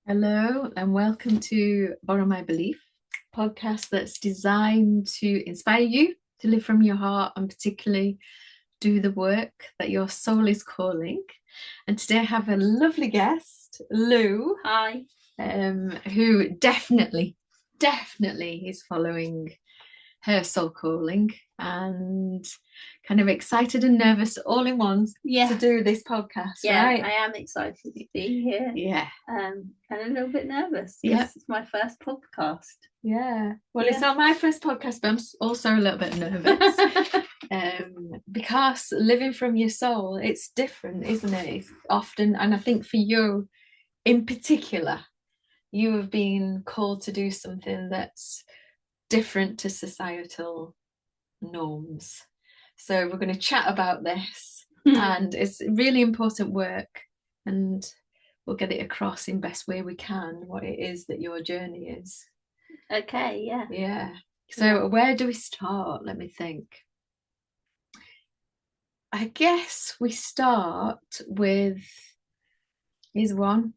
Hello and welcome to Borrow My Belief, podcast that's designed to inspire you to live from your heart and particularly do the work that your soul is calling. And today I have a lovely guest, Lou. Hi. Who definitely is following her soul calling and kind of excited and nervous all in once to do this podcast, right? I am excited to be here. Yeah. And a little bit nervous because it's my first podcast. Yeah. Well, it's not my first podcast, but I'm also a little bit nervous. Because living from your soul, it's different, isn't it? It's often, and I think for you in particular, you have been called to do something that's different to societal norms. So we're going to chat about this, and it's really important work, and we'll get it across in best way we can what it is that your journey is. Okay, yeah. Yeah. So where do we start? Let me think. I guess we start with, here's one.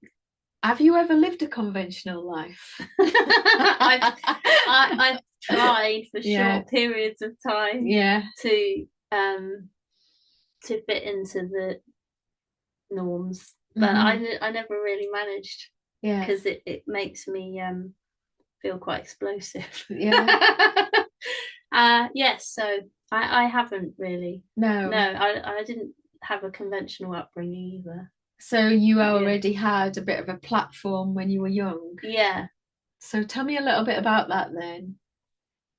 Have you ever lived a conventional life? I've tried for short periods of time to fit into the norms, but I never really managed because it makes me feel quite explosive. So I haven't really. No, I didn't have a conventional upbringing either. So you already had a bit of a platform when you were young? Yeah. So tell me a little bit about that then.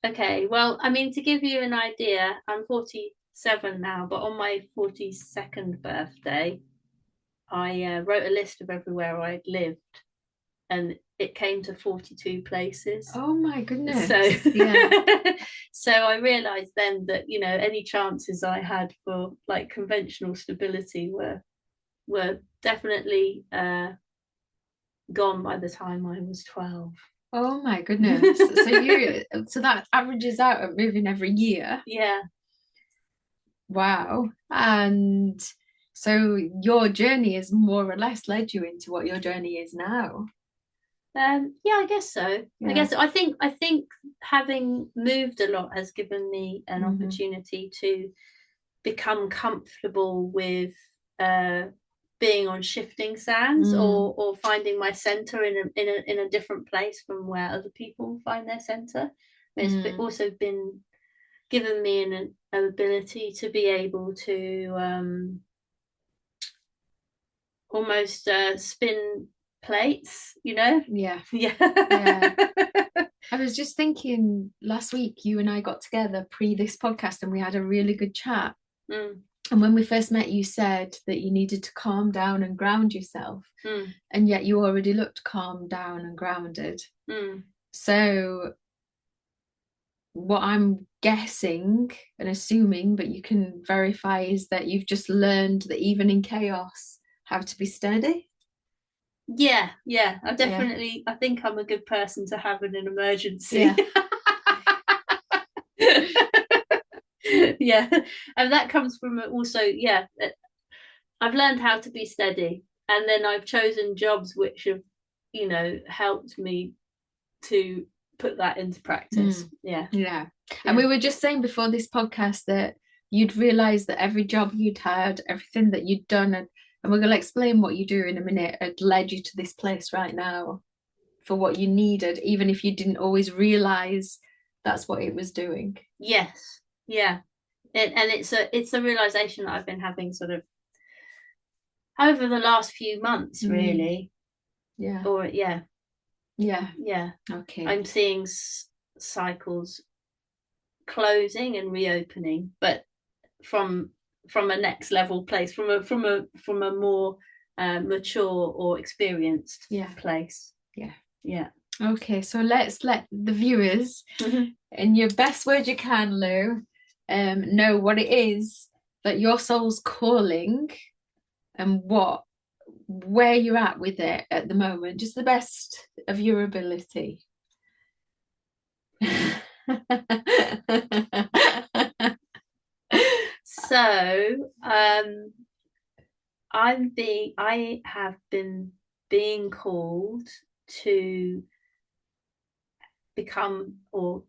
Okay, well, I mean, to give you an idea, I'm 47 now, but on my 42nd birthday, I wrote a list of everywhere I'd lived, and it came to 42 places. Oh my goodness. So so I realized then that, you know, any chances I had for like conventional stability were definitely gone by the time I was 12. Oh my goodness. So that averages out at moving every year. Yeah. Wow. And so your journey has more or less led you into what your journey is now. Yeah, I guess so. Yeah. I think having moved a lot has given me an opportunity to become comfortable with being on shifting sands or finding my center in a different place from where other people find their center. It's also been given me an ability to be able to almost spin plates, you know? Yeah. Yeah. I was just thinking last week you and I got together pre this podcast and we had a really good chat. And when we first met, you said that you needed to calm down and ground yourself. And yet you already looked calm down and grounded. So what I'm guessing and assuming, but you can verify, is that you've just learned that even in chaos, how to be steady. Yeah. I definitely, I think I'm a good person to have in an emergency. Yeah. And that comes from also, I've learned how to be steady, and then I've chosen jobs which have, you know, helped me to put that into practice. Yeah. And we were just saying before this podcast that you'd realize that every job you'd had, everything that you'd done, and we're going to explain what you do in a minute, had led you to this place right now for what you needed, even if you didn't always realize that's what it was doing. Yes. Yeah. And it's a realization that I've been having sort of over the last few months, really. Yeah. Or yeah. Okay. I'm seeing cycles closing and reopening, but from a next level place, from a more mature or experienced place. Yeah. Okay, so let's let the viewers, in your best word you can, Lou, know what it is that your soul's calling and where you're at with it at the moment, just the best of your ability. So I have been being called to become or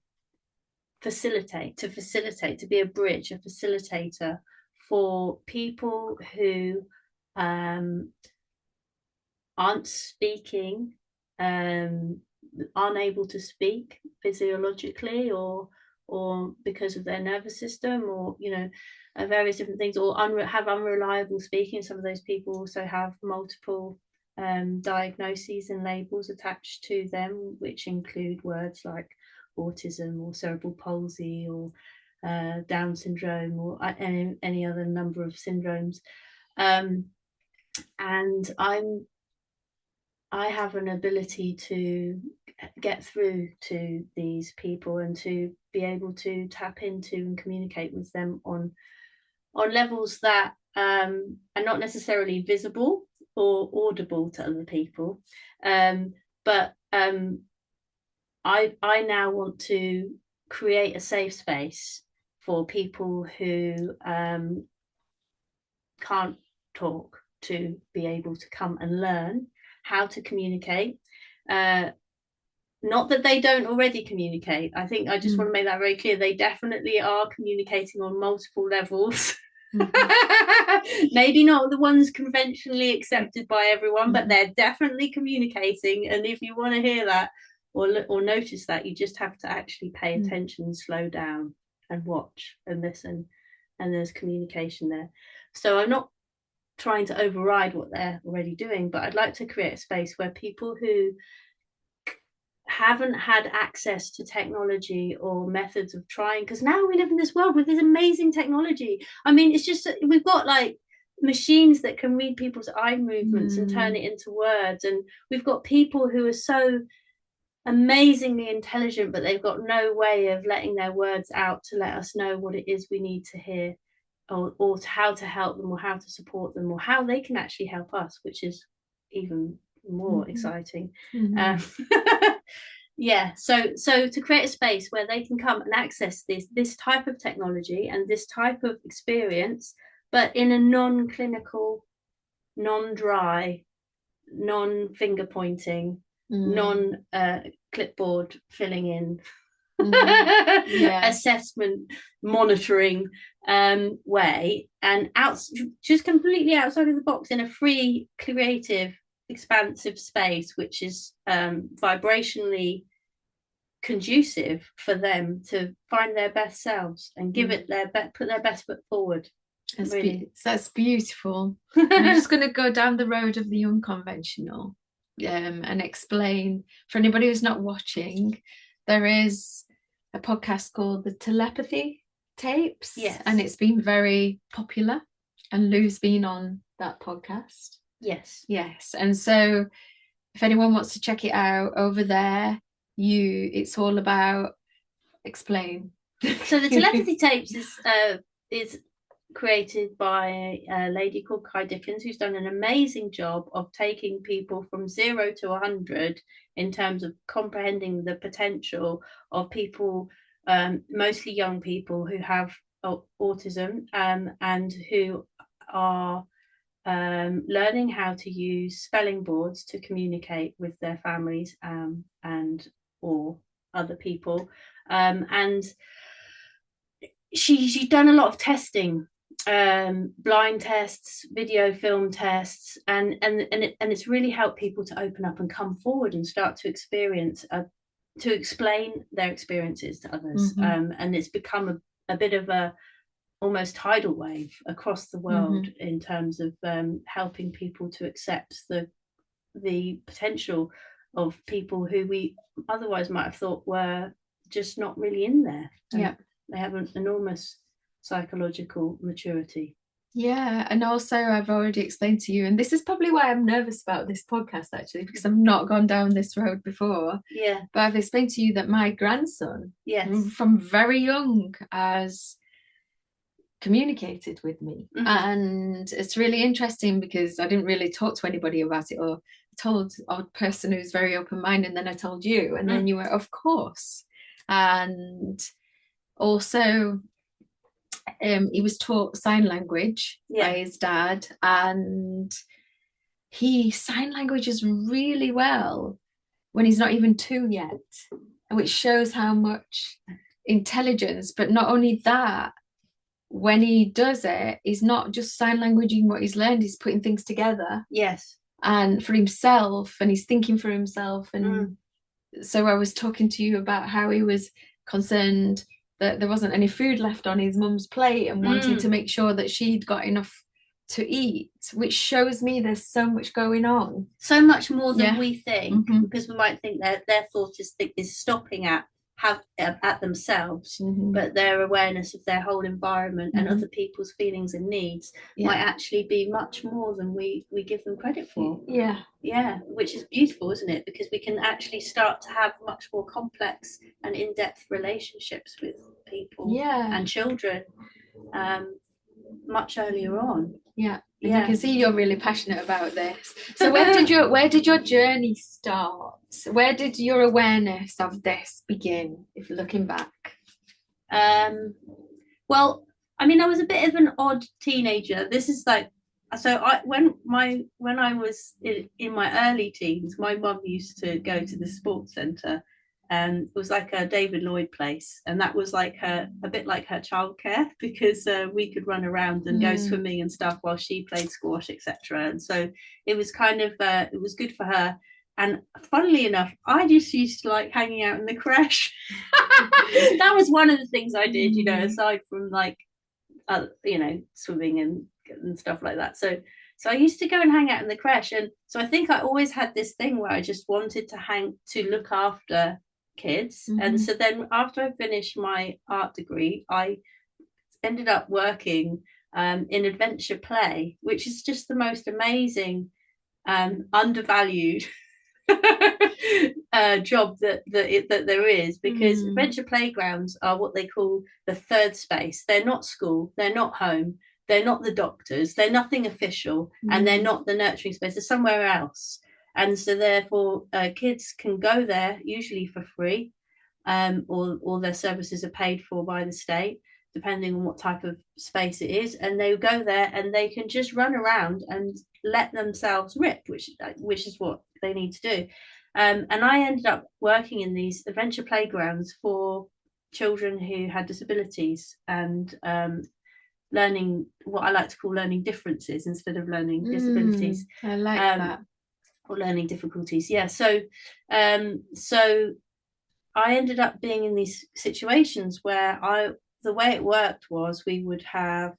facilitate, to be a bridge, a facilitator for people who aren't speaking, unable to speak physiologically or because of their nervous system, or various different things, or have unreliable speaking. Some of those people also have multiple diagnoses and labels attached to them, which include words like autism or cerebral palsy or Down syndrome or any other number of syndromes. And I have an ability to get through to these people and to be able to tap into and communicate with them on levels that are not necessarily visible or audible to other people. But I now want to create a safe space for people who can't talk to be able to come and learn how to communicate. Not that they don't already communicate. I think I just want to make that very clear. They definitely are communicating on multiple levels. Maybe not the ones conventionally accepted by everyone, but they're definitely communicating. And if you want to hear that or notice that, you just have to actually pay attention, slow down and watch and listen, and there's communication there. So I'm not trying to override what they're already doing, but I'd like to create a space where people who haven't had access to technology or methods of trying, because now we live in this world with this amazing technology. I mean, it's just, we've got like machines that can read people's eye movements and turn it into words, and we've got people who are so amazingly intelligent, but they've got no way of letting their words out to let us know what it is we need to hear, or how to help them, or how to support them, or how they can actually help us, which is even more exciting. Yeah, so to create a space where they can come and access this type of technology and this type of experience, but in a non-clinical, non-dry, non-finger pointing, non-clipboard filling in, assessment monitoring way, and just completely outside of the box, in a free, creative, expansive space, which is vibrationally conducive for them to find their best selves and give it put their best foot forward. That's beautiful. I'm just going to go down the road of the unconventional and explain, for anybody who's not watching, there is a podcast called the Telepathy Tapes, and it's been very popular, and Lou's been on that podcast. Yes, and so if anyone wants to check it out, over there, it's all about explain. So the Telepathy Tapes is created by a lady called Dickens, who's done an amazing job of taking people from 0 to 100 in terms of comprehending the potential of people, mostly young people who have autism, and who are learning how to use spelling boards to communicate with their families and or other people. And she's done a lot of testing, blind tests, video film tests, and it's really helped people to open up and come forward and start to experience to explain their experiences to others. And it's become a bit of a almost tidal wave across the world in terms of helping people to accept the potential of people who we otherwise might have thought were just not really in there. They have an enormous psychological maturity. Yeah, and also I've already explained to you, and this is probably why I'm nervous about this podcast, actually, because I've not gone down this road before. But I've explained to you that my grandson, from very young, has communicated with me, and it's really interesting because I didn't really talk to anybody about it, or told a person who's very open-minded, and then I told you, and then you were, of course. And also he was taught sign language by his dad, and he sign languages really well when he's not even 2 yet, and which shows how much intelligence. But not only that, when he does it, he's not just sign languaging what he's learned, he's putting things together. Yes. And for himself, and he's thinking for himself. And so I was talking to you about how he was concerned that there wasn't any food left on his mum's plate and wanted to make sure that she'd got enough to eat, which shows me there's so much going on. So much more than we think, because we might think that their thought is stopping at themselves, but their awareness of their whole environment and other people's feelings and needs might actually be much more than we give them credit for. Which is beautiful, isn't it? Because we can actually start to have much more complex and in-depth relationships with people and children much earlier on. And I can see you're really passionate about this. So where did your journey start? Where did your awareness of this begin, if you're looking back? Well, I mean, I was a bit of an odd teenager. This is like, so when I was in my early teens, my mum used to go to the sports centre. It was like a David Lloyd place, and that was like a bit like her childcare, because we could run around and go swimming and stuff while she played squash, etc. And so it was kind of it was good for her. And funnily enough, I just used to like hanging out in the creche. That was one of the things I did, you know, aside from like you know, swimming and stuff like that. So I used to go and hang out in the creche, and so I think I always had this thing where I just wanted to look after kids. And so then after I finished my art degree, I ended up working in adventure play, which is just the most amazing undervalued job that there is, because adventure playgrounds are what they call the third space. They're not school, they're not home, they're not the doctors, they're nothing official, and they're not the nurturing space, they're somewhere else. And so therefore kids can go there usually for free, or their services are paid for by the state, depending on what type of space it is, and they go there and they can just run around and let themselves rip, which is what they need to do. And I ended up working in these adventure playgrounds for children who had disabilities, and learning what I like to call learning differences instead of learning disabilities. I like that. Or learning difficulties. So I ended up being in these situations where the way it worked was we would have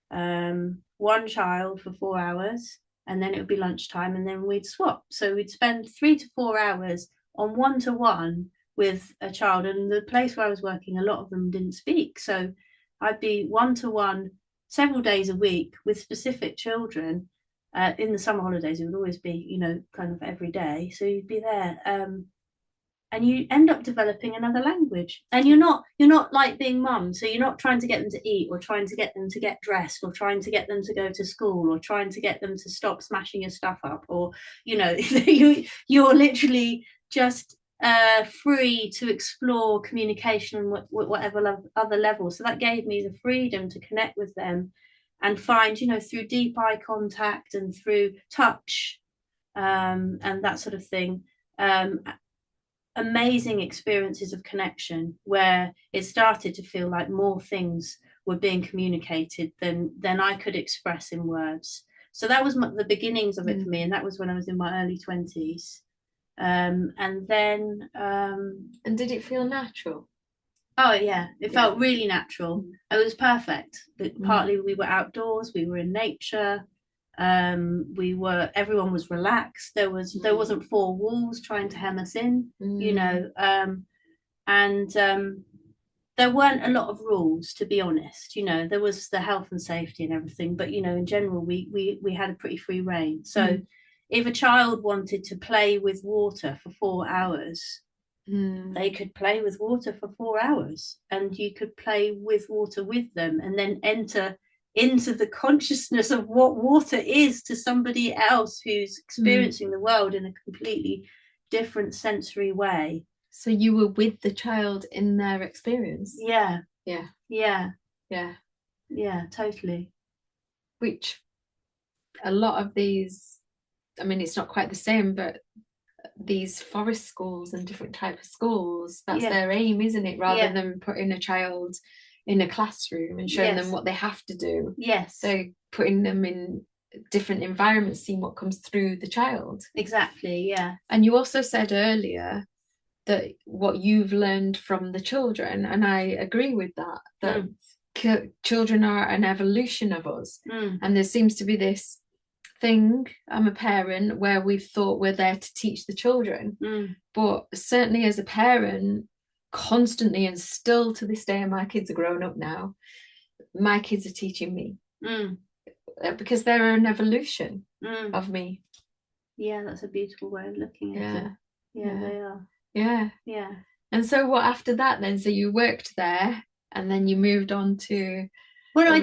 one child for 4 hours, and then it would be lunchtime, and then we'd swap. So we'd spend 3 to 4 hours on one-to-one with a child. And the place where I was working, a lot of them didn't speak. So I'd be one-to-one several days a week with specific children. In the summer holidays, it would always be, you know, kind of every day. So you'd be there. And you end up developing another language, and you're not like being mum, so you're not trying to get them to eat, or trying to get them to get dressed, or trying to get them to go to school, or trying to get them to stop smashing your stuff up, or, you know, you're literally just free to explore communication whatever other level. So that gave me the freedom to connect with them and find, you know, through deep eye contact and through touch and that sort of thing, amazing experiences of connection, where it started to feel like more things were being communicated than I could express in words. So that was the beginnings of it for me, and that was when I was in my early 20s. And then and did it feel natural? Oh yeah, it felt really natural. It was perfect. Partly we were outdoors, we were in nature, everyone was relaxed. There wasn't 4 walls trying to hem us in, you know, and there weren't a lot of rules, to be honest. You know, there was the health and safety and everything, but, you know, in general we had a pretty free reign. So if a child wanted to play with water for 4 hours, they could play with water for 4 hours, and you could play with water with them, and then enter into the consciousness of what water is to somebody else who's experiencing the world in a completely different sensory way. So you were with the child in their experience? Yeah, totally. Which a lot of these I mean, it's not quite the same, but these forest schools and different type of schools, that's their aim, isn't it? Rather than putting a child in a classroom and showing them what they have to do. They're putting them in different environments, seeing what comes through the child. Exactly, yeah. And you also said earlier that what you've learned from the children, and I agree with that children are an evolution of us. And there seems to be this thing, I'm a parent, where we've thought we're there to teach the children, but certainly as a parent, constantly, and still to this day, and my kids are grown up now, my kids are teaching me, because they're an evolution of me. Yeah, that's a beautiful way of looking at it. Yeah, they are. Yeah. And so what after that then? So you worked there and then you moved on to... Well, I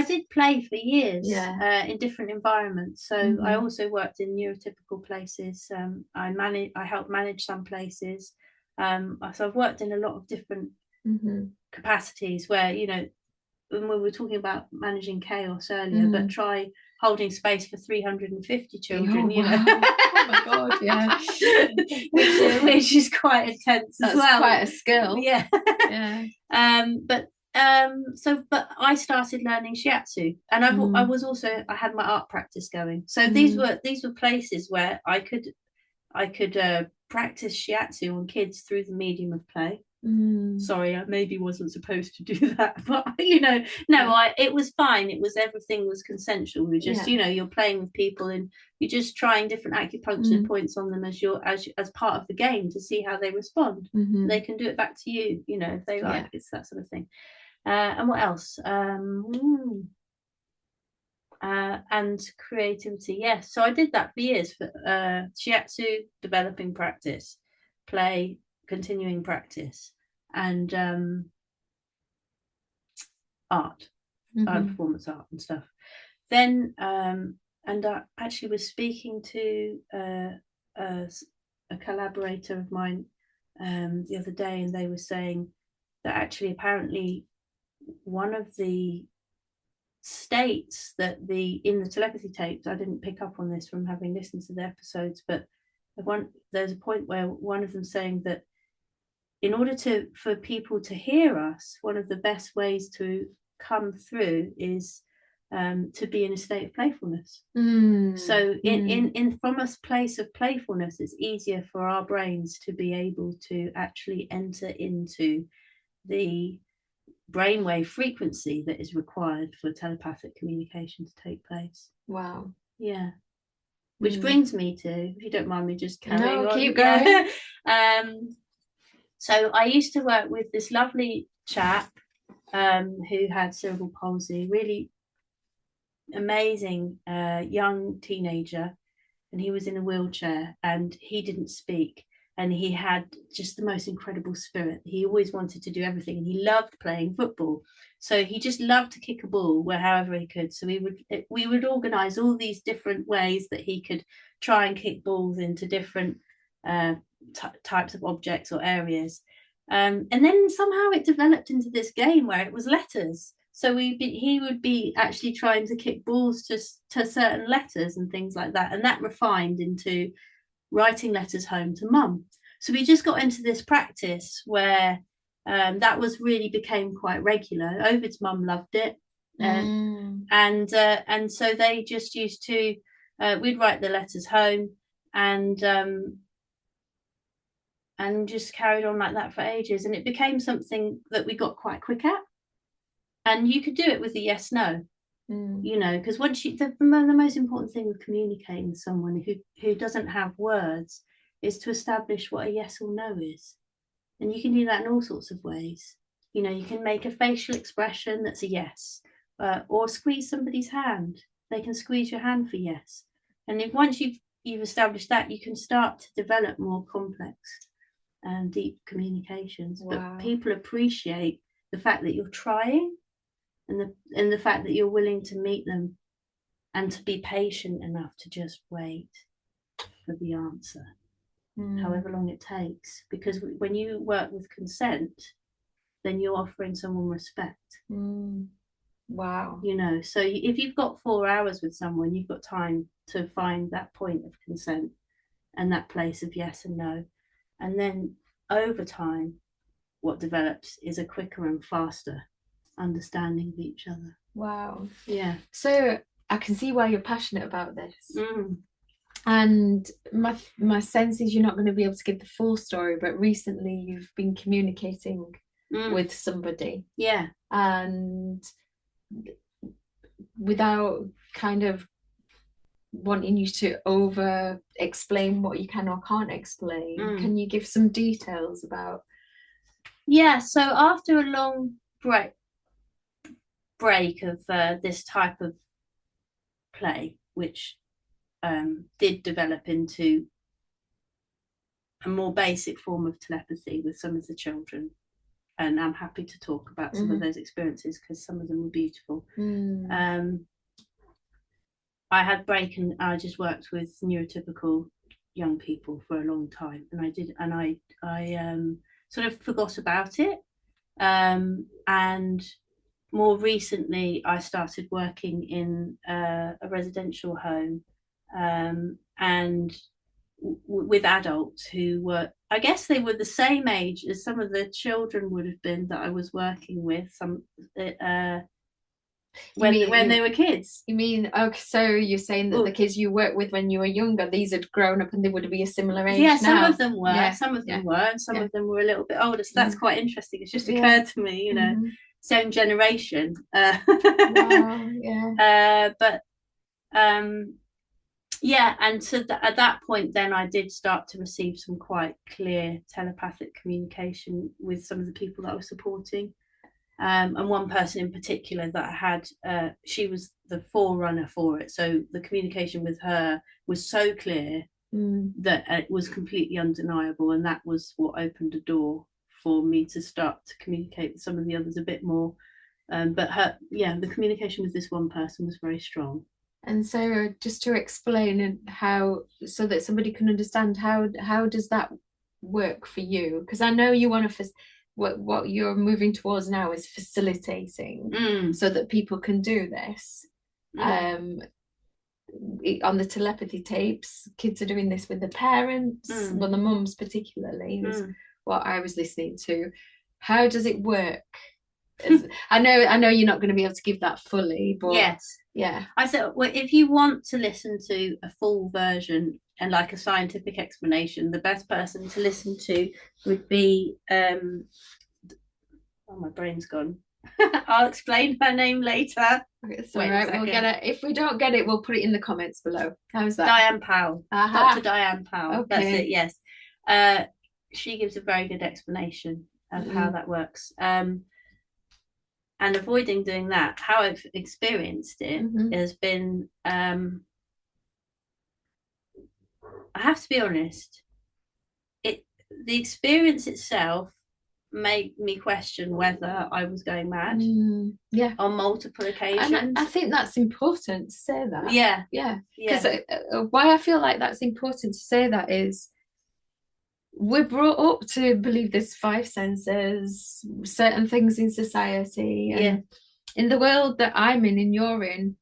did play for years in different environments. So I also worked in neurotypical places. I helped manage some places. So I've worked in a lot of different capacities where, you know, when we were talking about managing chaos earlier, but try holding space for 350 children, you know. Oh my God, yeah. which is quite intense as well. That's quite a skill. Yeah. But I started learning Shiatsu, and I had my art practice going. So these were places where I could practice Shiatsu on kids through the medium of play. Sorry, I maybe wasn't supposed to do that, but you know, it was fine. Everything was consensual. We just, you know, you're playing with people and you're just trying different acupuncture points on them as part of the game to see how they respond. They can do it back to you, you know, if they like. It's that sort of thing. And what else? And creativity. Yes, so I did that for years. For Shiatsu, developing practice, play, continuing practice, and art, performance art and stuff. Then and I actually was speaking to a collaborator of mine the other day, and they were saying that actually apparently one of the states that in the telepathy tapes, I didn't pick up on this from having listened to the episodes, but there's a point where one of them saying that in order for people to hear us, one of the best ways to come through is to be in a state of playfulness. So in from a place of playfulness, it's easier for our brains to be able to actually enter into the brainwave frequency that is required for telepathic communication to take place. Wow. Yeah. Which brings me to, if you don't mind me just carrying on. Keep going. So I used to work with this lovely chap who had cerebral palsy, really amazing young teenager, and he was in a wheelchair and he didn't speak, and he had just the most incredible spirit. He always wanted to do everything, and he loved playing football. So he just loved to kick a ball however he could. So we would organise all these different ways that he could try and kick balls into different types of objects or areas. And then somehow it developed into this game where it was letters. So he would be actually trying to kick balls to certain letters and things like that. And that refined into writing letters home to mum. So we just got into this practice where that became quite regular. Ovid's mum loved it. And so they just used to, we'd write the letters home and just carried on like that for ages. And it became something that we got quite quick at. And you could do it with a yes, no, you know, because once the most important thing with communicating with someone who doesn't have words is to establish what a yes or no is. And you can do that in all sorts of ways. You know, you can make a facial expression that's a yes, or squeeze somebody's hand. They can squeeze your hand for yes. And once you've established that, you can start to develop more complex and deep communications. Wow. But people appreciate the fact that you're trying, and the fact that you're willing to meet them and to be patient enough to just wait for the answer, however long it takes. Because when you work with consent, then you're offering someone respect. Wow. You know, so if you've got 4 hours with someone, you've got time to find that point of consent and that place of yes and no. And then over time, what develops is a quicker and faster understanding of each other. Wow. Yeah. So I can see why you're passionate about this. And my sense is you're not going to be able to give the full story, but recently you've been communicating with somebody. Yeah. And without kind of wanting you to over explain what you can or can't explain, can you give some details about? Yeah, so after a long break of this type of play, which did develop into a more basic form of telepathy with some of the children, and I'm happy to talk about some of those experiences because some of them were beautiful. I had break and I just worked with neurotypical young people for a long time, and I sort of forgot about it, and more recently I started working in a residential home, and with adults who were, I guess they were the same age as some of the children would have been that I was working with, some when they were kids. You mean, okay, so you're saying that the kids you worked with when you were younger, these had grown up and they would be a similar age now? Some of them were, some of them were, and some of them were a little bit older, so that's quite interesting. It's just occurred to me, you know, same generation. Wow, yeah. But yeah, and so at that point then I did start to receive some quite clear telepathic communication with some of the people that I was supporting. And one person in particular that I had, she was the forerunner for it. So the communication with her was so clear that it was completely undeniable. And that was what opened a door for me to start to communicate with some of the others a bit more. But the communication with this one person was very strong. And so just to explain how, so that somebody can understand, how does that work for you? Because I know you want to... What you're moving towards now is facilitating so that people can do this. On the telepathy tapes, kids are doing this with the parents, well, the mums particularly, is what I was listening to. How does it work? I know you're not going to be able to give that fully, but yes, yeah. I said, well, if you want to listen to a full version and like a scientific explanation, the best person to listen to would be my brain's gone. I'll explain her name later. It's all right, we'll get it. If we don't get it, we'll put it in the comments below. How's that? Diane Powell. Dr. Diane Powell. Okay. That's it, yes. She gives a very good explanation of how that works. And avoiding doing that, how I've experienced it has been, I have to be honest, the experience itself made me question whether I was going mad. On multiple occasions. And I think that's important to say that. Yeah. Because why I feel like that's important to say that is we're brought up to believe there's 5 senses, certain things in society, and in the world that I'm in and you're in,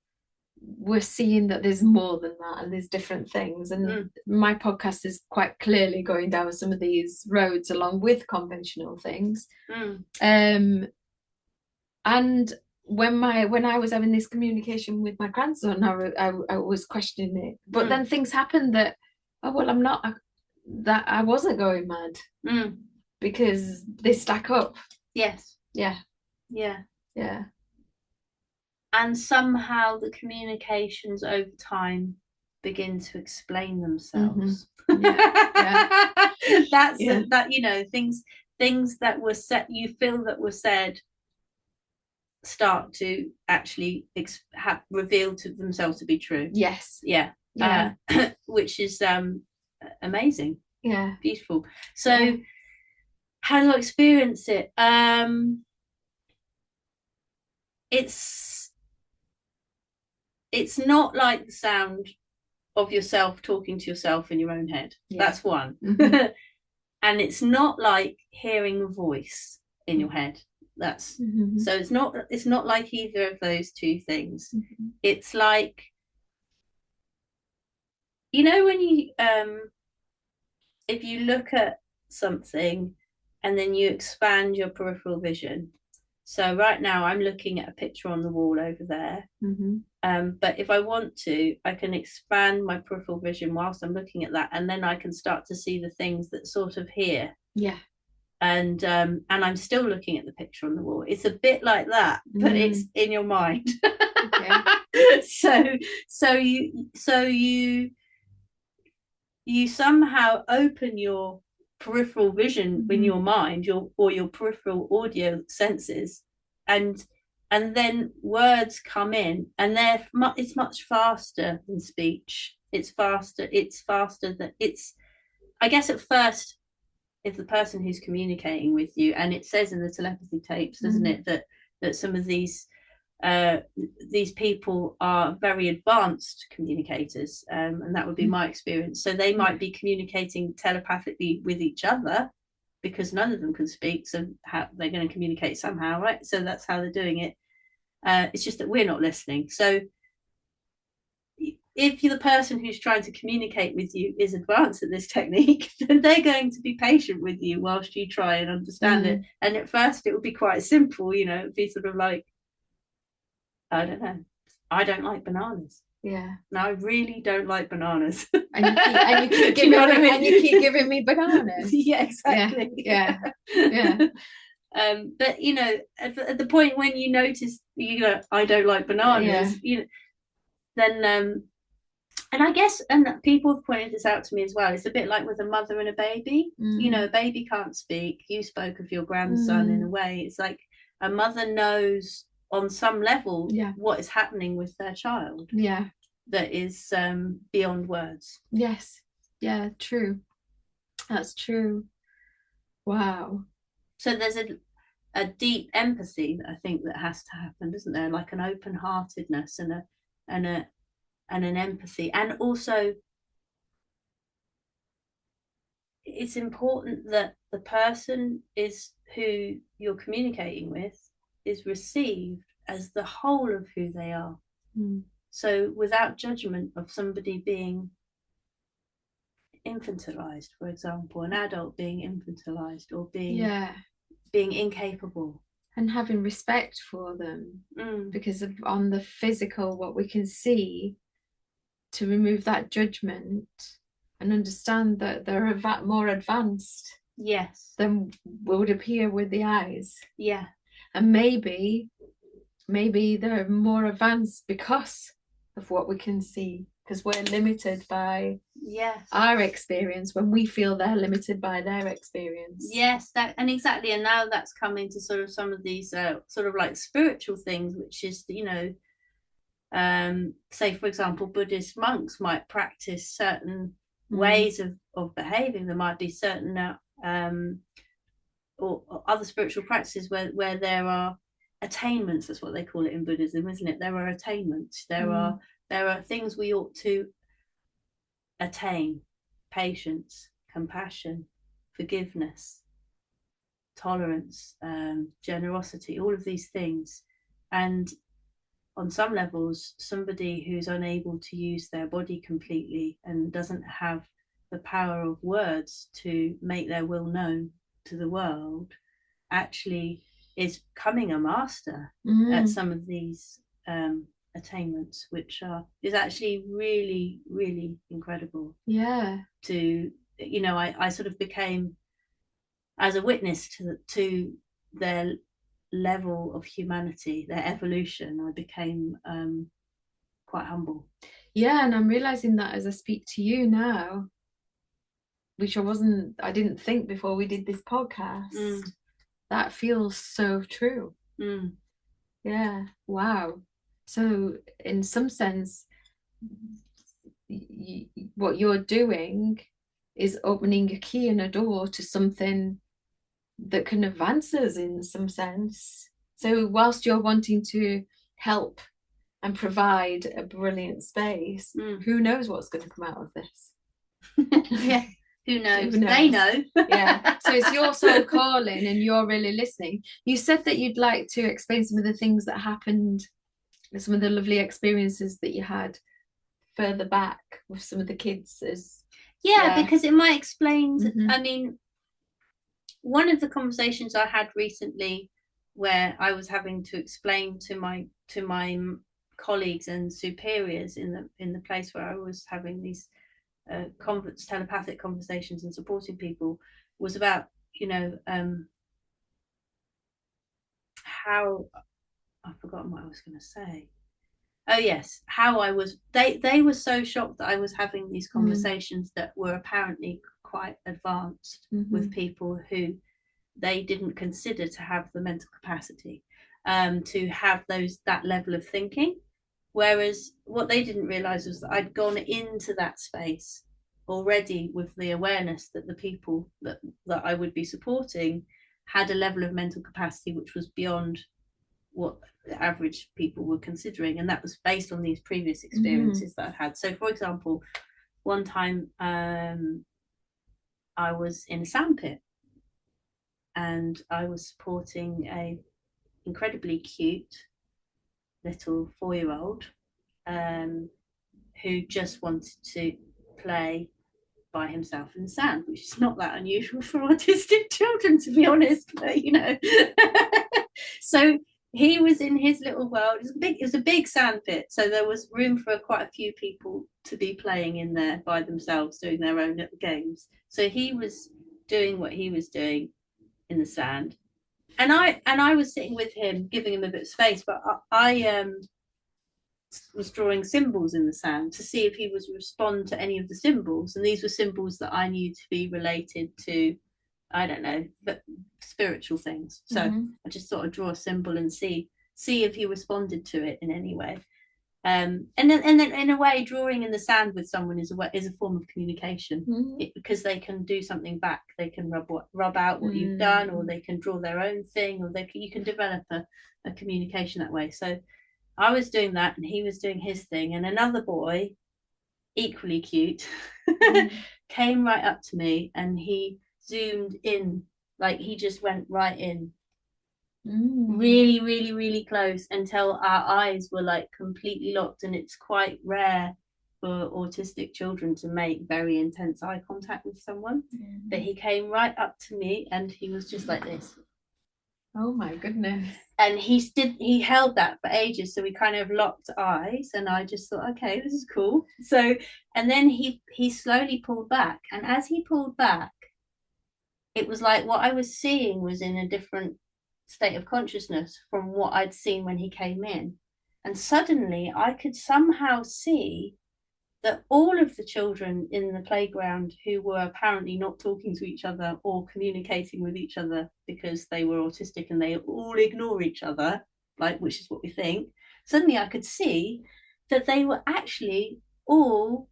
we're seeing that there's more than that and there's different things. And my podcast is quite clearly going down some of these roads along with conventional things. And when I was having this communication with my grandson, I was questioning it, but then things happened that I wasn't going mad because they stack up. Yes. Yeah. And somehow the communications over time begin to explain themselves. That's that, you know, things that were said, you feel that were said, start to actually reveal to themselves to be true. Yes. Which is amazing. Beautiful. So how do I experience it? It's not like the sound of yourself talking to yourself in your own head. That's one. And it's not like hearing a voice in your head. That's so it's not like either of those two things. It's like, you know, when you if you look at something and then you expand your peripheral vision. So right now I'm looking at a picture on the wall over there. But if I want to, I can expand my peripheral vision whilst I'm looking at that, and then I can start to see the things that sort of here. Yeah. And I'm still looking at the picture on the wall. It's a bit like that, but it's in your mind. Okay. so you somehow open your peripheral vision in your mind, your peripheral audio senses, and then words come in, and it's much faster than speech. It's faster than it's. I guess at first, if the person who's communicating with you, and it says in the telepathy tapes, doesn't it, that some of these people are very advanced communicators, and that would be my experience. So they might be communicating telepathically with each other because none of them can speak, so they're going to communicate somehow, right? So that's how they're doing it. It's just that we're not listening. So if you're the person who's trying to communicate with you is advanced at this technique, then they're going to be patient with you whilst you try and understand it. And at first it would be quite simple, you know, it'd be sort of like, I don't know, I don't like bananas. Yeah. No, I really don't like bananas. And you keep giving me, and you keep giving me bananas. Yeah, exactly. Yeah. But you know, at the point when you notice, you know, I don't like bananas, you know, then and I guess, and people have pointed this out to me as well, it's a bit like with a mother and a baby. You know, a baby can't speak. You spoke of your grandson in a way. It's like a mother knows on some level what is happening with their child. Yeah. That is beyond words. Yes. Yeah, true. That's true. Wow. So there's a deep empathy that I think that has to happen, doesn't there? Like an open-heartedness and an empathy. And also it's important that the person is who you're communicating with is received as the whole of who they are. So without judgment of somebody being infantilized, for example, an adult being infantilized or being incapable. And having respect for them, because on the physical, what we can see, to remove that judgment and understand that they're more advanced than would appear with the eyes. Yeah. And maybe they're more advanced because of what we can see, because we're limited by our experience when we feel they're limited by their experience. Yes, and now that's coming to sort of some of these sort of like spiritual things, which is, you know, say for example, Buddhist monks might practice certain ways of behaving. There might be certain or other spiritual practices where there are attainments. That's what they call it in Buddhism, isn't it? There are attainments. There are things we ought to attain: patience, compassion, forgiveness, tolerance, generosity, all of these things. And on some levels, somebody who's unable to use their body completely and doesn't have the power of words to make their will known to the world actually is becoming a master at some of these attainments, which is actually really, really incredible. Yeah. To, you know, I sort of became, as a witness to their level of humanity, their evolution, I became quite humble. Yeah, and I'm realizing that as I speak to you now, which I didn't think before we did this podcast. That feels so true. Yeah. Wow. So in some sense, what you're doing is opening a key and a door to something that can advance us in some sense. So whilst you're wanting to help and provide a brilliant space, who knows what's going to come out of this? Yeah. Who knows? They know. Yeah. So it's your soul calling and you're really listening. You said that you'd like to explain some of the things that happened, some of the lovely experiences that you had further back with some of the kids as because it might explain I mean, one of the conversations I had recently where I was having to explain to my colleagues and superiors in the place where I was having these telepathic conversations and supporting people was about, you know, how I've forgotten what I was going to say. Oh yes, how I was. They were so shocked that I was having these conversations that were apparently quite advanced with people who they didn't consider to have the mental capacity to have that level of thinking. Whereas what they didn't realize was that I'd gone into that space already with the awareness that the people that I would be supporting had a level of mental capacity which was beyond what the average people were considering, and that was based on these previous experiences that I'd had. So for example, one time I was in a sandpit and I was supporting a incredibly cute little 4-year-old who just wanted to play by himself in the sand, which is not that unusual for autistic children, to be honest, but you know. So he was in his little world. It was a big sand pit, so there was room for quite a few people to be playing in there by themselves, doing their own little games. So he was doing what he was doing in the sand, and I was sitting with him, giving him a bit of space, but I was drawing symbols in the sand to see if he would respond to any of the symbols, and these were symbols that I knew to be related to, I don't know, but spiritual things. So I just thought I'd draw a symbol and see if he responded to it in any way. And then in a way, drawing in the sand with someone is a form of communication, because they can do something back. They can rub out what you've done, or they can draw their own thing, or you can develop a communication that way. So I was doing that and he was doing his thing, and another boy, equally cute, came right up to me and he zoomed in, like he just went right in, really, really, really close, until our eyes were like completely locked. And it's quite rare for autistic children to make very intense eye contact with someone, but he came right up to me and he was just like this. Oh my goodness. And he held that for ages, so we kind of locked eyes, and I just thought, okay, this is cool. So, and then he slowly pulled back, and as he pulled back, it was like what I was seeing was in a different state of consciousness from what I'd seen when he came in. And suddenly I could somehow see that all of the children in the playground who were apparently not talking to each other or communicating with each other because they were autistic and they all ignore each other, like, which is what we think, suddenly I could see that they were actually all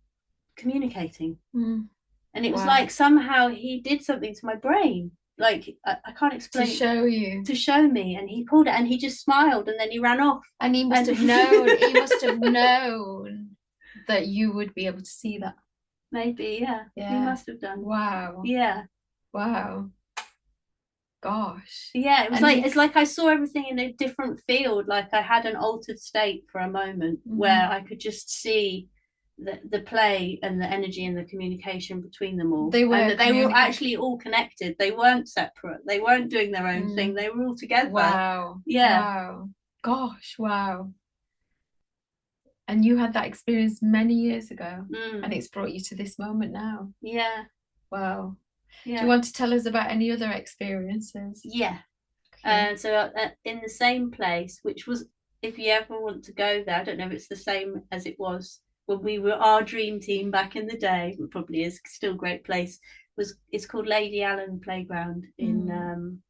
communicating. And it was like somehow he did something to my brain. Like, I can't explain. To show me. And he pulled it and he just smiled and then he ran off. And he must have known. He must have known that you would be able to see that. Maybe, yeah. He must have done. Wow. Yeah. Wow. Gosh. Yeah, it's like I saw everything in a different field. Like I had an altered state for a moment where I could just see the play and the energy and the communication between them all. They were actually all connected. They weren't separate. They weren't doing their own thing. They were all together. Wow. Yeah. Wow. Gosh, wow. And you had that experience many years ago, and it's brought you to this moment now. Yeah. Wow. Yeah. Do you want to tell us about any other experiences? Yeah. Okay. So in the same place, which was, if you ever want to go there, I don't know if it's the same as it was when we were our dream team back in the day, it probably is still a great place. It's called Lady Allen Playground in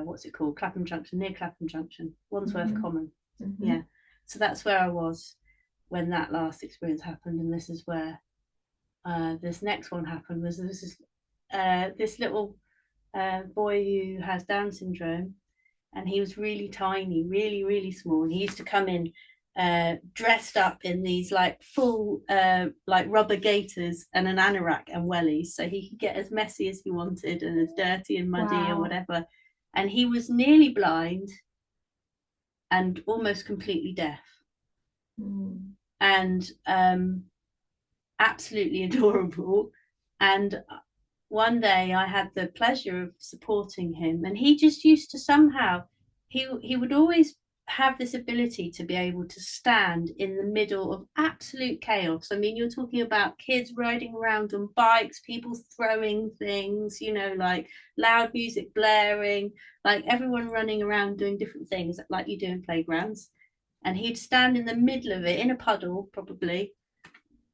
what's it called? Clapham Junction, near Clapham Junction, Wandsworth Common. Yeah. So that's where I was when that last experience happened, and this is where this next one happened. This little boy who has Down syndrome, and he was really tiny, really, really small, and he used to come in dressed up in these like full like rubber gaiters and an anorak and wellies, so he could get as messy as he wanted and as dirty and muddy or whatever. And he was nearly blind and almost completely deaf. And absolutely adorable. And one day I had the pleasure of supporting him, and he just used to somehow, he would always have this ability to be able to stand in the middle of absolute chaos. I mean, you're talking about kids riding around on bikes, people throwing things, you know, like loud music blaring, like everyone running around doing different things like you do in playgrounds. And he'd stand in the middle of it in a puddle, probably,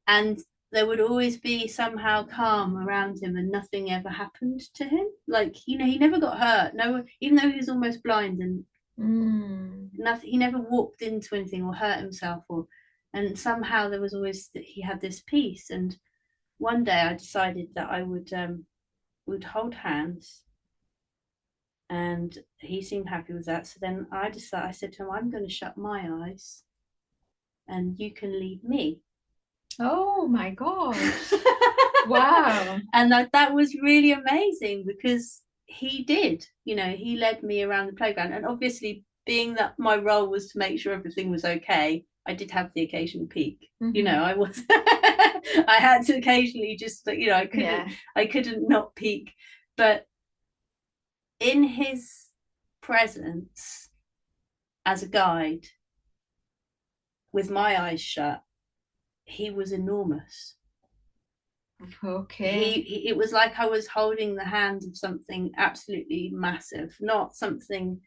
and there would always be somehow calm around him, and nothing ever happened to him. Like, you know, he never got hurt. No, even though he was almost blind, and nothing, he never walked into anything or hurt himself, and somehow there was always that he had this peace. And one day I decided that I would hold hands, and he seemed happy with that. So then I said to him, I'm going to shut my eyes and you can lead me. Oh my gosh. Wow. And that was really amazing, because he did, you know, he led me around the playground. And obviously, being that my role was to make sure everything was okay, I did have the occasional peak. You know, I was I had to occasionally just, you know, I couldn't not peek. But in his presence as a guide, with my eyes shut, he was enormous. Okay. It was like I was holding the hand of something absolutely massive, not something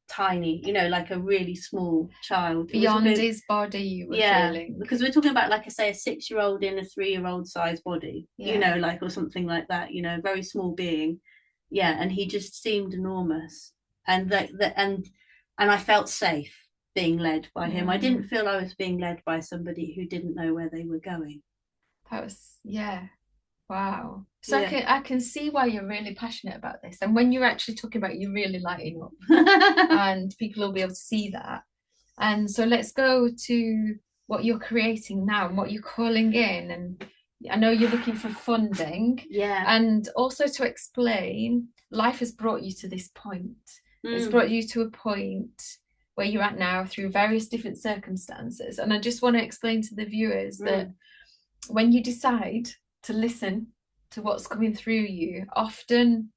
tiny, you know, like a really small child. Beyond his body, you were feeling. Because we're talking about, like I say, a 6-year-old in a 3-year-old size body, you know, like, or something like that, you know, very small being. Yeah, and he just seemed enormous. And and I felt safe being led by him. I didn't feel I was being led by somebody who didn't know where they were going. That was, wow. So I can see why you're really passionate about this. And when you're actually talking about it, you're really lighting up and people will be able to see that. And so let's go to what you're creating now and what you're calling in. And I know you're looking for funding. Yeah. And also to explain, life has brought you to this point. It's brought you to a point where you're at now through various different circumstances. And I just want to explain to the viewers that when you decide to listen to what's coming through you, often,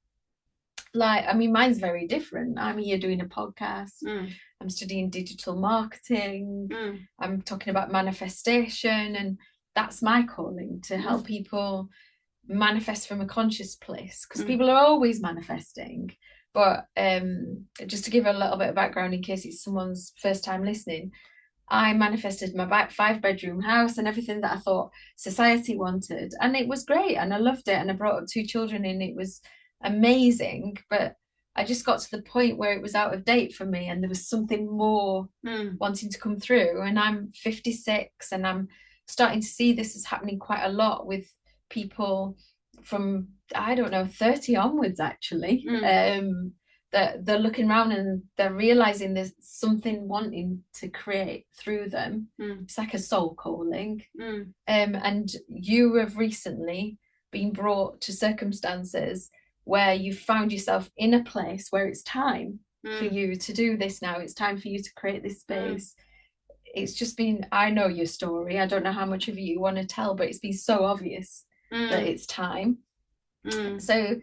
like, I mean, mine's very different. I'm here doing a podcast. I'm studying digital marketing. I'm talking about manifestation, and that's my calling, to help people manifest from a conscious place, because people are always manifesting. But just to give a little bit of background in case it's someone's first time listening, I manifested my 5-bedroom house and everything that I thought society wanted, and it was great and I loved it, and I brought up 2 children and it was amazing. But I just got to the point where it was out of date for me, and there was something more wanting to come through. And I'm 56, and I'm starting to see this is happening quite a lot with people from, I don't know, 30 onwards actually. That they're looking around and they're realizing there's something wanting to create through them. It's like a soul calling. And you have recently been brought to circumstances where you've found yourself in a place where it's time for you to do this now. It's time for you to create this space. It's just been, I know your story. I don't know how much of it you want to tell, but it's been so obvious that it's time. So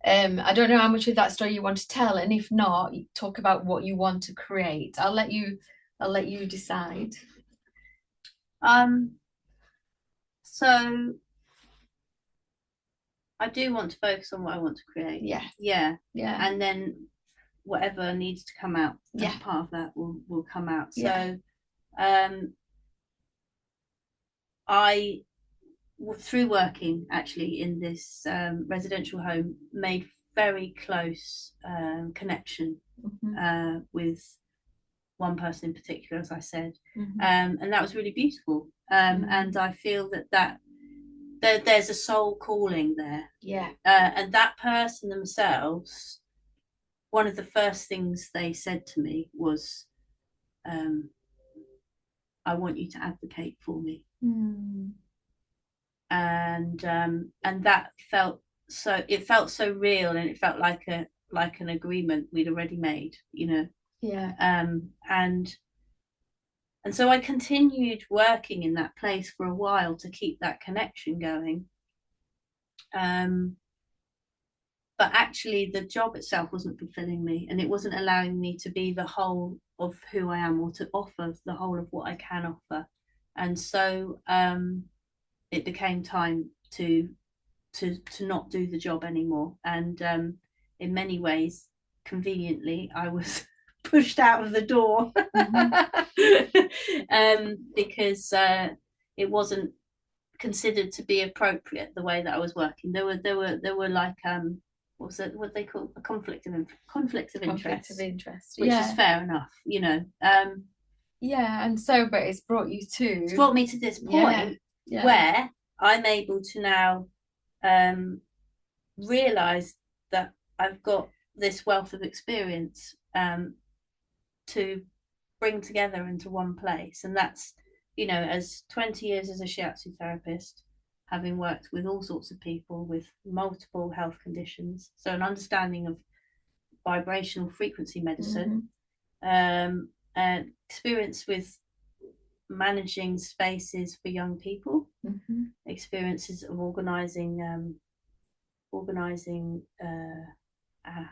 I don't know how much of that story you want to tell, and if not, talk about what you want to create. I'll let you decide. So I do want to focus on what I want to create. Yeah. And then whatever needs to come out as part of that will come out. So I, through working actually in this residential home, made very close connection with one person in particular, as I said, and that was really beautiful. And I feel that there's a soul calling there. And that person themselves, one of the first things they said to me was, I want you to advocate for me. And that felt so real, and it felt like an agreement we'd already made, and so I continued working in that place for a while to keep that connection going. But actually the job itself wasn't fulfilling me, and it wasn't allowing me to be the whole of who I am, or to offer the whole of what I can offer. And so it became time to not do the job anymore. And in many ways, conveniently, I was pushed out of the door because it wasn't considered to be appropriate the way that I was working. There were like what they call a conflict of interest, which is fair enough, and so, but it's brought me to this point where I'm able to now realize that I've got this wealth of experience to bring together into one place. And that's, as 20 years as a Shiatsu therapist, having worked with all sorts of people with multiple health conditions, so an understanding of vibrational frequency medicine, experience with managing spaces for young people, experiences of organizing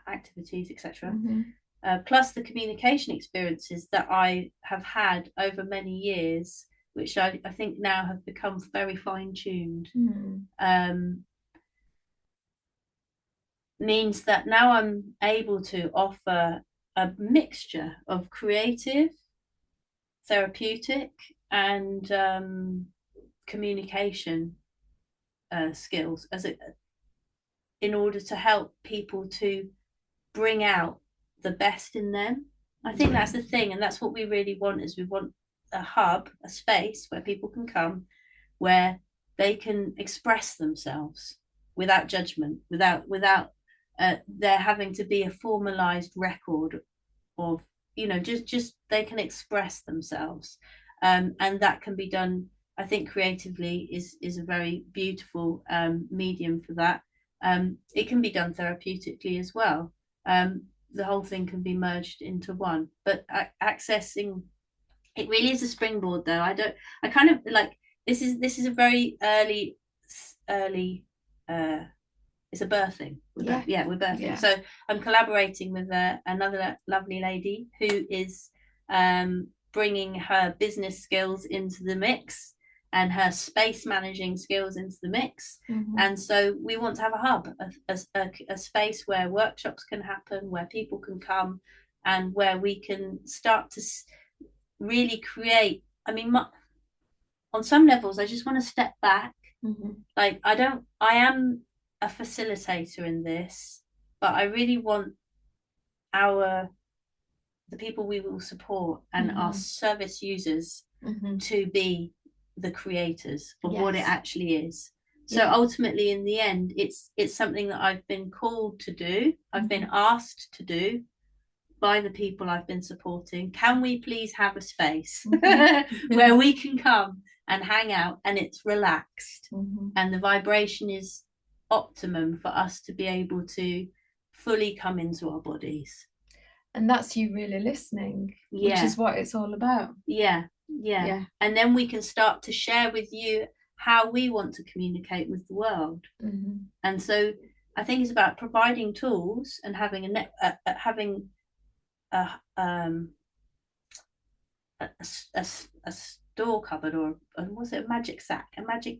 activities, etc. Plus the communication experiences that I have had over many years, which I think now have become very fine-tuned, means that now I'm able to offer a mixture of creative, therapeutic, and communication skills in order to help people to bring out the best in them. I think that's the thing, and that's what we really want. Is we want a hub, a space where people can come, where they can express themselves without judgment, without there having to be a formalized record of, just they can express themselves, and that can be done. I think creatively is a very beautiful medium for that. It can be done therapeutically as well. The whole thing can be merged into one, but accessing it really is a springboard, though. I kind of like, this is a very early it's a birthing. We're birthing. So I'm collaborating with another lovely lady who is bringing her business skills into the mix and her space managing skills into the mix. And so we want to have a hub, a space where workshops can happen, where people can come, and where we can start to really create. I mean, on some levels, I just want to step back. Like, I am a facilitator in this, but I really want the people we will support and our service users to be the creators of what it actually is. So ultimately, in the end, it's something that I've been called to do. I've been asked to do by the people I've been supporting. Can we please have a space where we can come and hang out, and it's relaxed, and the vibration is optimum for us to be able to fully come into our bodies? And that's you really listening, which is what it's all about. And then we can start to share with you how we want to communicate with the world. And so I think it's about providing tools and having a store cupboard, or was it a magic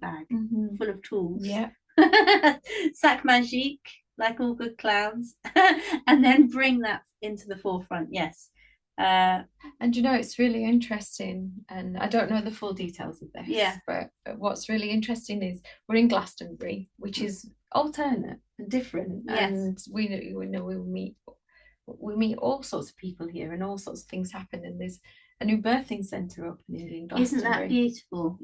bag full of tools. Sac magique, like all good clowns. And then bring that into the forefront. And it's really interesting, and I don't know the full details of this, but what's really interesting is we're in Glastonbury, which is alternate and different, and we know we meet all sorts of people here, and all sorts of things happen, and there's a new birthing centre opening in Glastonbury. Isn't that beautiful?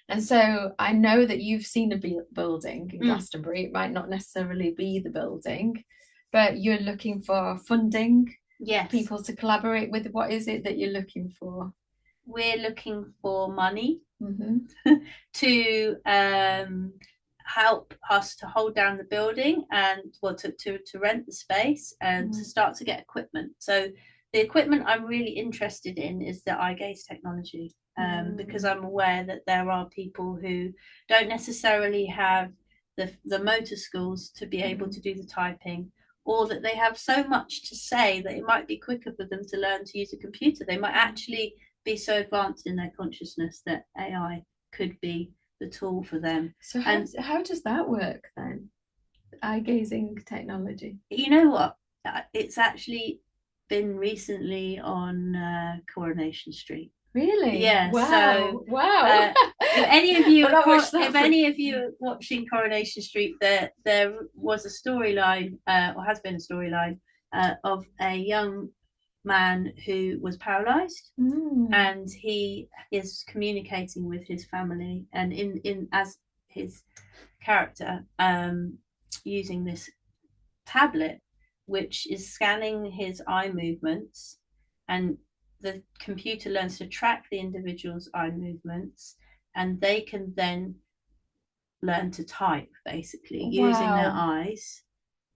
And so I know that you've seen a building in Glastonbury. It might not necessarily be the building, but you're looking for funding, people to collaborate with. What is it that you're looking for? we're looking for money to help us to hold down the building and to rent the space and to start to get equipment. So the equipment I'm really interested in is the eye gaze technology, because I'm aware that there are people who don't necessarily have the motor skills to be able to do the typing, or that they have so much to say that it might be quicker for them to learn to use a computer. They might actually be so advanced in their consciousness that AI could be the tool for them. So how does that work then? Eye gazing technology. You know what? It's actually been recently on Coronation Street. Really? Yeah. Wow. So wow. If any of you are watching Coronation Street, there was a storyline, or has been a storyline, of a young man who was paralyzed, and he is communicating with his family, and in as his character, using this tablet which is scanning his eye movements, and the computer learns to track the individual's eye movements, and they can then learn to type, basically using their eyes.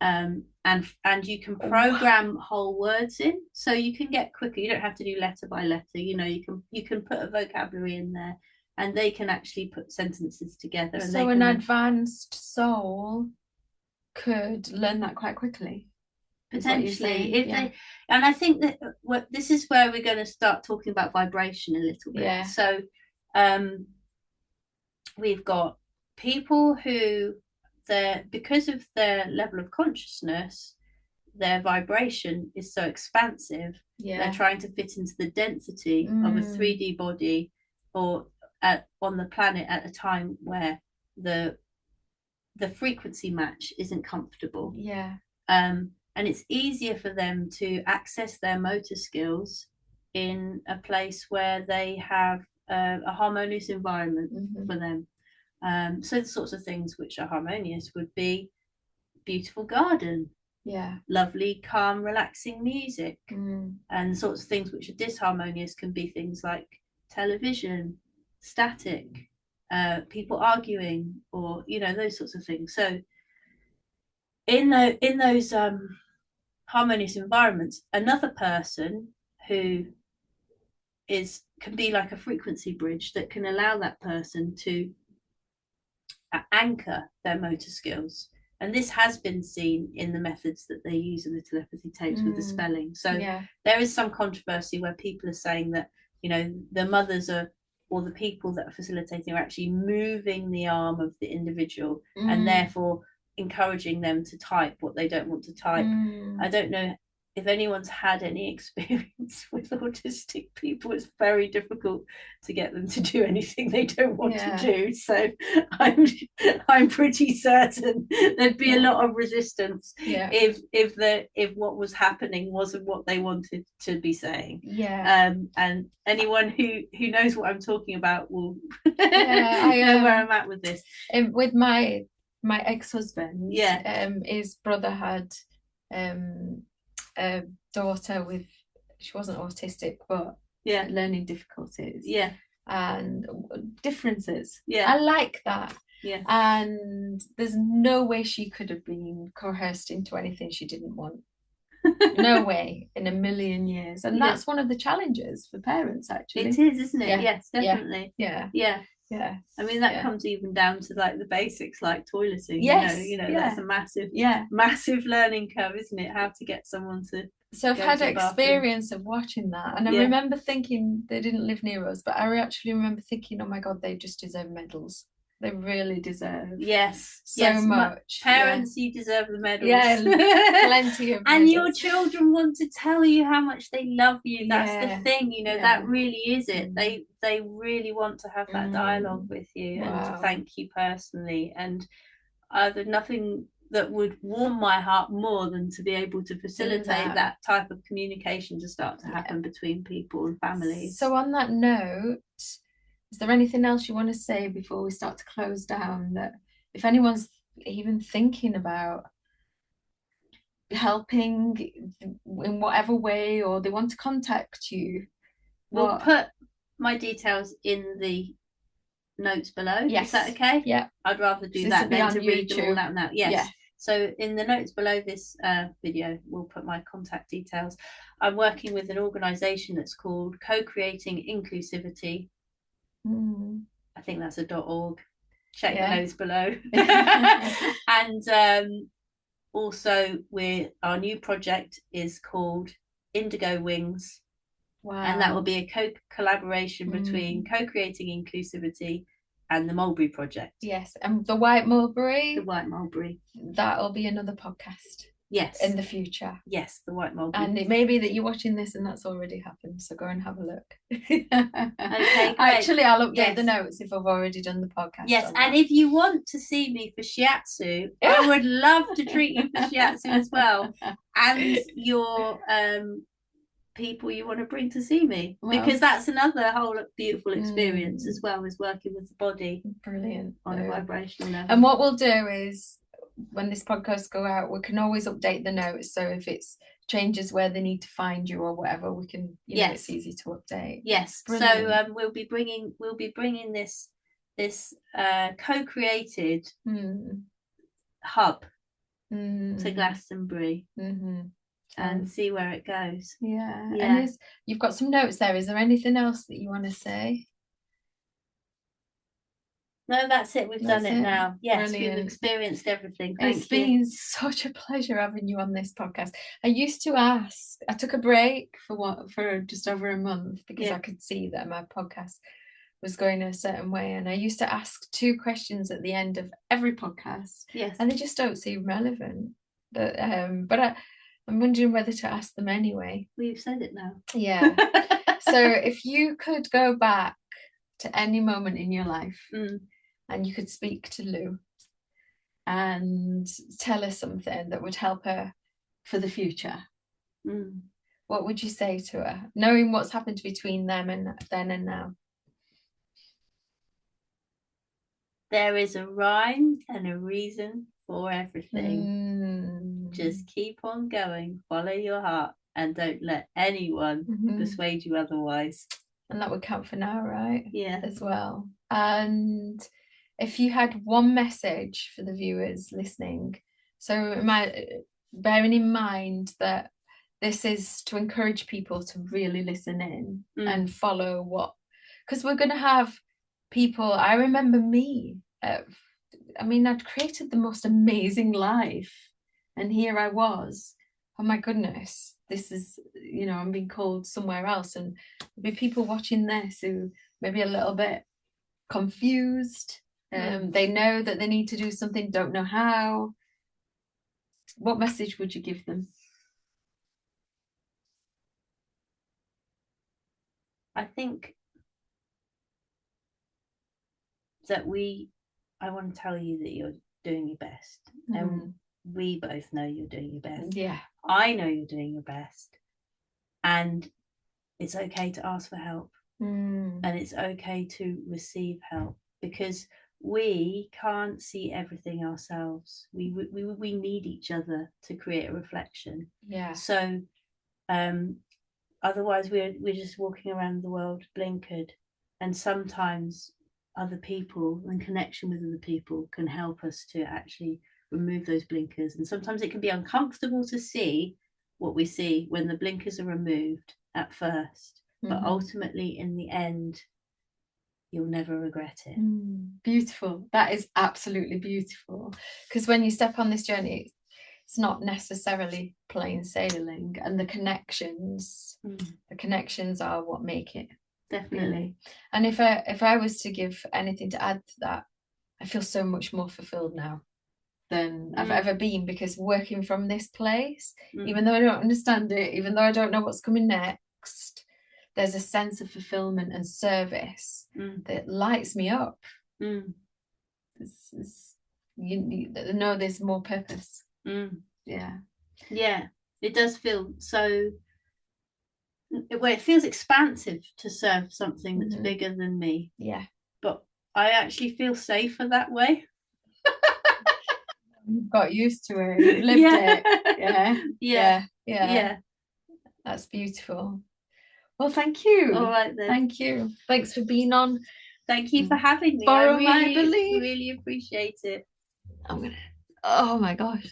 And you can program whole words in, so you can get quicker. You don't have to do letter by letter. You can put a vocabulary in there, and they can actually put sentences together. And so an advanced soul could learn that quite quickly, potentially, if they. And I think that this is where we're going to start talking about vibration a little bit. So we've got people who, because of their level of consciousness, their vibration is so expansive, they're trying to fit into the density of a 3D body, or on the planet at a time where the frequency match isn't comfortable. And it's easier for them to access their motor skills in a place where they have a harmonious environment for them. So the sorts of things which are harmonious would be beautiful garden, lovely, calm, relaxing music, and the sorts of things which are disharmonious can be things like television, static, people arguing, or those sorts of things. So in those harmonious environments, another person who can be like a frequency bridge that can allow that person to anchor their motor skills. And this has been seen in the methods that they use in the telepathy tapes with the spelling. So there is some controversy where people are saying that the mothers or the people that are facilitating are actually moving the arm of the individual, and therefore encouraging them to type what they don't want to type. I don't know if anyone's had any experience with autistic people. It's very difficult to get them to do anything they don't want to do. So I'm pretty certain there'd be a lot of resistance if what was happening wasn't what they wanted to be saying. And anyone who knows what I'm talking about will know where I'm at with this. With my ex-husband, his brother had a daughter with, she wasn't autistic, but learning difficulties and differences. I like that. And there's no way she could have been coerced into anything she didn't want. No way in a million years. And that's one of the challenges for parents, actually. It is, isn't it? Yes, definitely. Yeah. I mean, that comes even down to like the basics, like toileting. That's a massive learning curve, isn't it? How to get someone to. So I've had experience of watching that, and I remember thinking, they didn't live near us, but I actually remember thinking, oh my God, they just deserve medals. They really deserve so much. Parents, you deserve the medals. Plenty of medals. And your children want to tell you how much they love you. That's the thing, that really is it. They really want to have that dialogue with you and to thank you personally. And there's nothing that would warm my heart more than to be able to facilitate that type of communication to start to happen between people and families. So on that note, is there anything else you want to say before we start to close down, that if anyone's even thinking about helping in whatever way, or they want to contact you? We'll put my details in the notes below. Yes. Is that okay? Yeah. I'd rather do that than to read them all out now. Yes. Yeah. So in the notes below this video, we'll put my contact details. I'm working with an organisation that's called Co-Creating Inclusivity. I think that's a .org. Check the notes below. And also our new project is called Indigo Wings. Wow. And that will be a collaboration between Co-Creating Inclusivity and the Mulberry project. Yes, and the White Mulberry. The White Mulberry. That'll be another podcast. Yes. In the future. Yes, the White Mulberry. And it may be that you're watching this and that's already happened, so go and have a look. Okay, great. Actually, I'll update the notes if I've already done the podcast. Yes, and if you want to see me for Shiatsu, I would love to treat you for Shiatsu as well. And your people you want to bring to see me, because that's another whole beautiful experience as well, as working with the body. Brilliant. On a vibrational level. And what we'll do is, when this podcast go out, we can always update the notes, so if it's changes where they need to find you or whatever, we can know, it's easy to update. Yes. Brilliant. So we'll be bringing this co-created hub to Glastonbury. And see where it goes. Yeah. And you've got some notes there. Is there anything else that you want to say? No, that's it. We've done it now. Yes, Brilliant. We've experienced everything. It's been such a pleasure having you on this podcast. I used to ask, I took a break for just over a month because I could see that my podcast was going a certain way, and I used to ask 2 questions at the end of every podcast. Yes. And they just don't seem relevant. But I'm wondering whether to ask them anyway. Well, you've said it now. Yeah. So if you could go back to any moment in your life and you could speak to Lou and tell her something that would help her for the future, what would you say to her, knowing what's happened between them and then and now? There is a rhyme and a reason for everything. Just keep on going, follow your heart, and don't let anyone persuade you otherwise. And that would count for now, right? Yeah. As well. And if you had one message for the viewers listening, so bearing in mind that this is to encourage people to really listen in and follow because we're going to have people. I remember me, I'd created the most amazing life, and here I was, oh my goodness, this is, I'm being called somewhere else, and there'll be people watching this who maybe a little bit confused. They know that they need to do something, don't know how. What message would you give them? I think that I want to tell you that you're doing your best, and we both know you're doing your best. Yeah, I know you're doing your best, and it's okay to ask for help, and it's okay to receive help, because we can't see everything ourselves. We need each other to create a reflection. Yeah. So otherwise we're just walking around the world blinkered, and sometimes other people and connection with other people can help us to actually remove those blinkers. And sometimes it can be uncomfortable to see what we see when the blinkers are removed at first, but ultimately in the end you'll never regret it. Beautiful. That is absolutely beautiful, because when you step on this journey, it's not necessarily plain sailing, and the connections are what make it. Definitely. Really. And if I was to give anything to add to that, I feel so much more fulfilled now than I've ever been, because working from this place, even though I don't understand it, even though I don't know what's coming next, there's a sense of fulfillment and service that lights me up. You know, there's more purpose. Yeah, it does feel so. Well, it feels expansive to serve something that's bigger than me. Yeah, but I actually feel safer that way. You've got used to it. You've lived it. Yeah. That's beautiful. Well, thank you. All right then. Thank you. Thanks for being on. Thank you for having me. I really appreciate it. Oh my gosh.